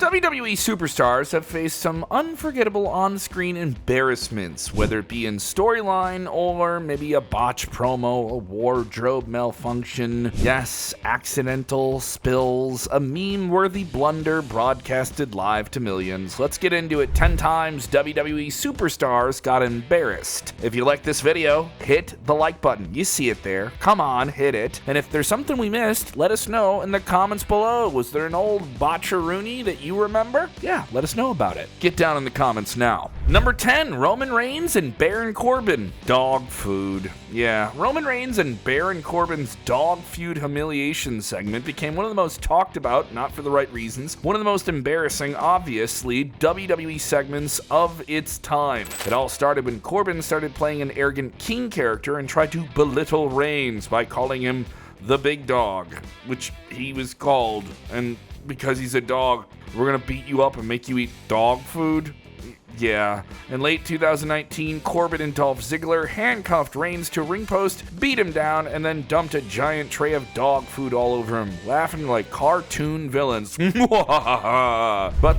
WWE superstars have faced some unforgettable on-screen embarrassments, whether it be in storyline or maybe a botched promo, a wardrobe malfunction, yes, accidental spills, a meme-worthy blunder broadcasted live to millions. Let's get into it. 10 times WWE superstars got embarrassed. If you like this video, hit the like button. You see it there. Come on, hit it. And if there's something we missed, let us know in the comments below. Was there an old botcheroony that you remember? Yeah, let us know about it. Get down in the comments now. Number 10, Roman Reigns and Baron Corbin. Dog food. Yeah, Roman Reigns and Baron Corbin's dog feud humiliation segment became one of the most talked about, not for the right reasons, one of the most embarrassing, obviously, WWE segments of its time. It all started when Corbin started playing an arrogant king character and tried to belittle Reigns by calling him the big dog, which he was called, and because he's a dog, we're gonna beat you up and make you eat dog food? Yeah. In late 2019, Corbin and Dolph Ziggler handcuffed Reigns to a ring post, beat him down, and then dumped a giant tray of dog food all over him, laughing like cartoon villains. But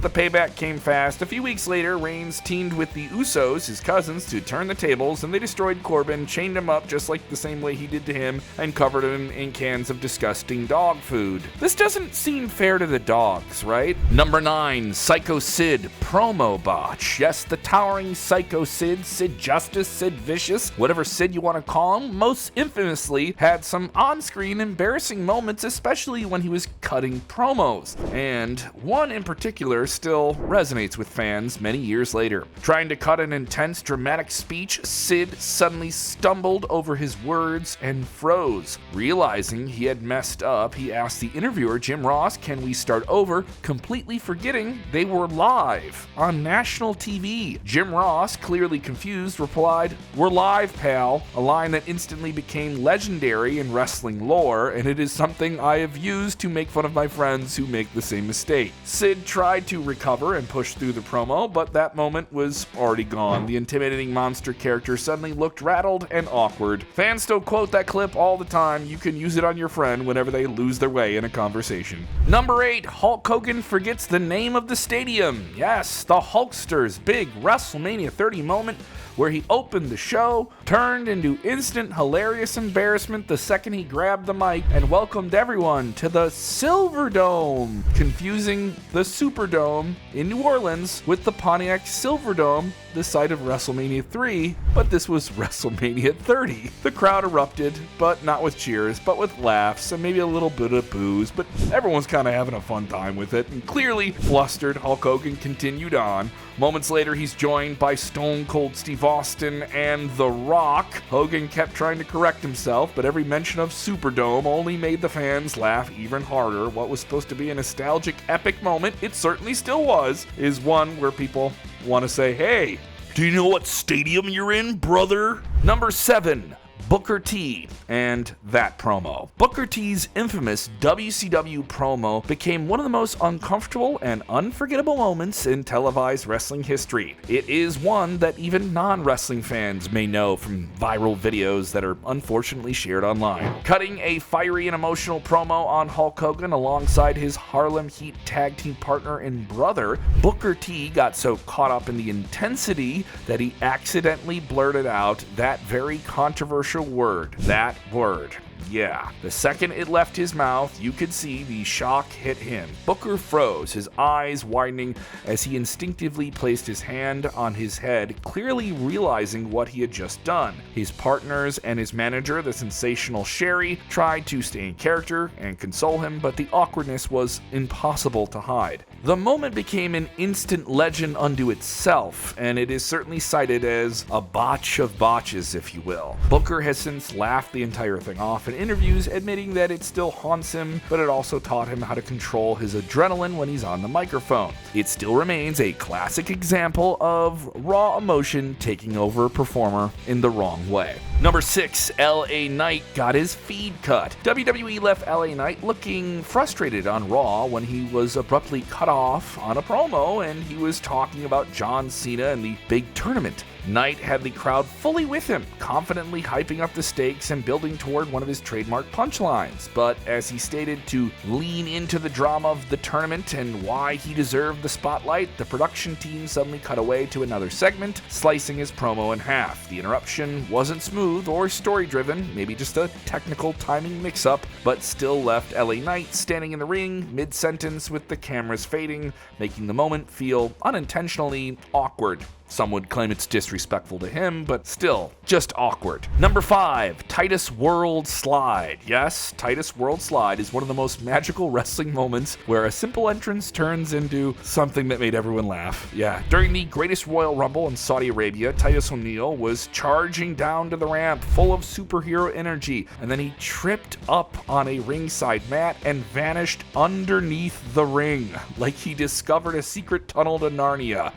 the payback came fast. A few weeks later, Reigns teamed with the Usos, his cousins, to turn the tables, and they destroyed Corbin, chained him up just like the same way he did to him, and covered him in cans of disgusting dog food. This doesn't seem fair to the dogs, right? Number 9, Psycho Sid promo botch. Yes, the towering Psycho Sid, Sid Justice, Sid Vicious, whatever Sid you want to call him, most infamously had some on-screen embarrassing moments, especially when he was cutting promos. And one in particular still resonates with fans many years later. Trying to cut an intense, dramatic speech, Sid suddenly stumbled over his words and froze. Realizing he had messed up, he asked the interviewer, Jim Ross, "Can we start over?" completely forgetting they were live on national TV. Jim Ross, clearly confused, replied, "We're live, pal," a line that instantly became legendary in wrestling lore, and it is something I have used to make fun of my friends who make the same mistake. Sid tried to recover and push through the promo, but that moment was already gone. The intimidating monster character suddenly looked rattled and awkward. Fans still quote that clip all the time. You can use it on your friend whenever they lose their way in a conversation. Number 8, Hulk Hogan forgets the name of the stadium. Yes, the Hulkster's big WrestleMania 30 moment where he opened the show turned into instant hilarious embarrassment the second he grabbed the mic and welcomed everyone to the Silverdome, confusing the Superdome in New Orleans with the Pontiac Silverdome, the site of WrestleMania 3, but this was WrestleMania 30. The crowd erupted, but not with cheers, but with laughs and maybe a little bit of boos, but everyone's kind of having a fun time with it, and clearly flustered, Hulk Hogan continued on. Moments later, he's joined by Stone Cold Steve Austin and The Rock. Hogan kept trying to correct himself, but every mention of Superdome only made the fans laugh even harder. What was supposed to be a nostalgic, epic moment, it certainly still was, is one where people want to say, "Hey, do you know what stadium you're in, brother?" Number 7, Booker T and that promo. Booker T's infamous WCW promo became one of the most uncomfortable and unforgettable moments in televised wrestling history. It is one that even non-wrestling fans may know from viral videos that are unfortunately shared online. Cutting a fiery and emotional promo on Hulk Hogan alongside his Harlem Heat tag team partner and brother, Booker T got so caught up in the intensity that he accidentally blurted out that very controversial word. That word. Yeah. The second it left his mouth, you could see the shock hit him. Booker froze, his eyes widening as he instinctively placed his hand on his head, clearly realizing what he had just done. His partners and his manager, the sensational Sherry, tried to stay in character and console him, but the awkwardness was impossible to hide. The moment became an instant legend unto itself, and it is certainly cited as a botch of botches, if you will. Booker has since laughed the entire thing off in interviews, admitting that it still haunts him, but it also taught him how to control his adrenaline when he's on the microphone. It still remains a classic example of raw emotion taking over a performer in the wrong way. Number 6, LA Knight got his feed cut. WWE left LA Knight looking frustrated on Raw when he was abruptly cut cut off on a promo, and he was talking about John Cena and the big tournament. Knight had the crowd fully with him, confidently hyping up the stakes and building toward one of his trademark punchlines. But as he stated to lean into the drama of the tournament and why he deserved the spotlight, the production team suddenly cut away to another segment, slicing his promo in half. The interruption wasn't smooth or story-driven, maybe just a technical timing mix-up, but still left LA Knight standing in the ring mid-sentence with the cameras fading, making the moment feel unintentionally awkward. Some would claim it's disrespectful to him, but still, just awkward. Number 5, Titus World Slide. Yes, Titus World Slide is one of the most magical wrestling moments where a simple entrance turns into something that made everyone laugh. Yeah, during the Greatest Royal Rumble in Saudi Arabia, Titus O'Neil was charging down to the ramp full of superhero energy, and then he tripped up on a ringside mat and vanished underneath the ring, like he discovered a secret tunnel to Narnia.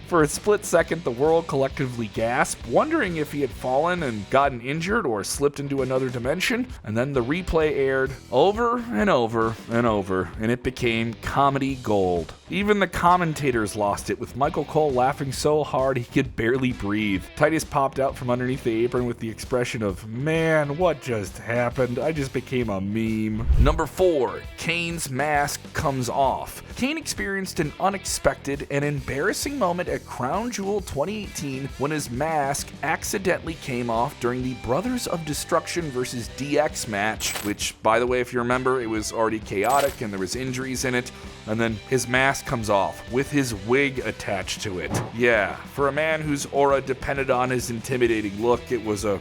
For a split second, the world collectively gasped, wondering if he had fallen and gotten injured or slipped into another dimension, and then the replay aired over and over and over, and it became comedy gold. Even the commentators lost it, with Michael Cole laughing so hard he could barely breathe. Titus popped out from underneath the apron with the expression of, "Man, what just happened? I just became a meme." Number 4, Kane's mask comes off. Kane experienced an unexpected and embarrassing moment at Crown Jewel 2018 when his mask accidentally came off during the Brothers of Destruction vs. DX match, which, by the way, if you remember, it was already chaotic and there was injuries in it, and then his mask comes off with his wig attached to it. Yeah, for a man whose aura depended on his intimidating look, it was a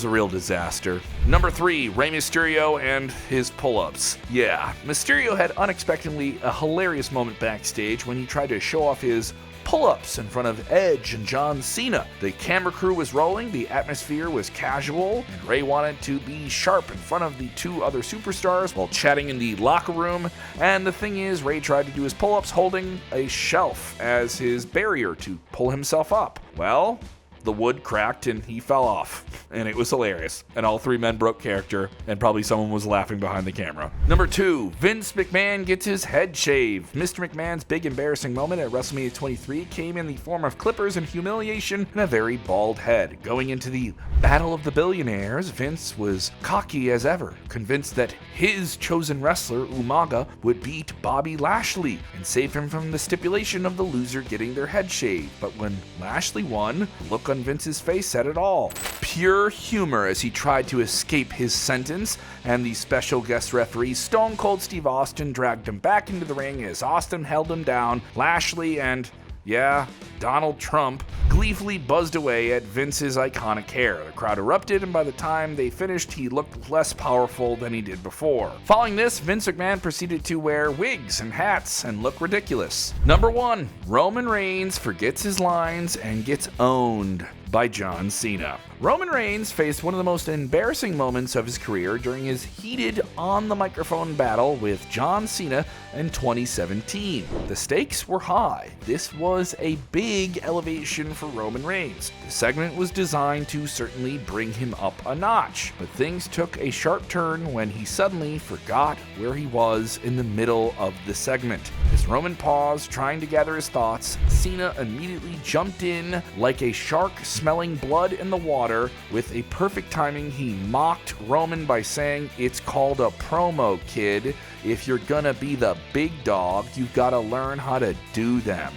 real disaster. Number 3, Rey Mysterio and his pull-ups. Yeah, Mysterio had unexpectedly a hilarious moment backstage when he tried to show off his pull-ups in front of Edge and John Cena. The camera crew was rolling, the atmosphere was casual, and Rey wanted to be sharp in front of the 2 other superstars while chatting in the locker room. And the thing is, Rey tried to do his pull-ups holding a shelf as his barrier to pull himself up. Well, the wood cracked and he fell off, and it was hilarious, and all 3 men broke character, and probably someone was laughing behind the camera. Number 2, Vince McMahon gets his head shaved. Mr. McMahon's big embarrassing moment at WrestleMania 23 came in the form of clippers and humiliation and a very bald head. Going into the Battle of the Billionaires, Vince was cocky as ever, convinced that his chosen wrestler, Umaga, would beat Bobby Lashley and save him from the stipulation of the loser getting their head shaved. But when Lashley won, the look on Vince's face said it all. Pure humor as he tried to escape his sentence, and the special guest referee Stone Cold Steve Austin dragged him back into the ring as Austin held him down. Lashley and, yeah, Donald Trump gleefully buzzed away at Vince's iconic hair. The crowd erupted, and by the time they finished, he looked less powerful than he did before. Following this, Vince McMahon proceeded to wear wigs and hats and look ridiculous. Number 1, Roman Reigns forgets his lines and gets owned by John Cena. Roman Reigns faced one of the most embarrassing moments of his career during his heated on-the-microphone battle with John Cena in 2017. The stakes were high. This was a big elevation for Roman Reigns. The segment was designed to certainly bring him up a notch, but things took a sharp turn when he suddenly forgot where he was in the middle of the segment. As Roman paused, trying to gather his thoughts, Cena immediately jumped in like a shark smelling blood in the water. With a perfect timing, he mocked Roman by saying, "It's called a promo, kid. If you're gonna be the big dog, you've gotta learn how to do them."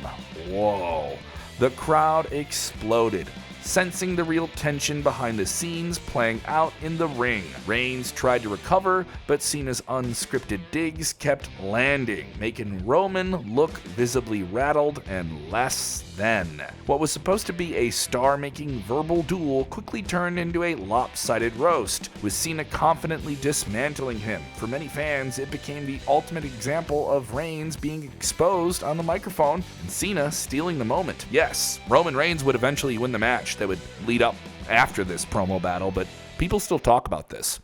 Whoa. The crowd exploded, sensing the real tension behind the scenes playing out in the ring. Reigns tried to recover, but Cena's unscripted digs kept landing, making Roman look visibly rattled and less than. What was supposed to be a star-making verbal duel quickly turned into a lopsided roast, with Cena confidently dismantling him. For many fans, it became the ultimate example of Reigns being exposed on the microphone and Cena stealing the moment. Yes, Roman Reigns would eventually win the match that would lead up after this promo battle, but people still talk about this.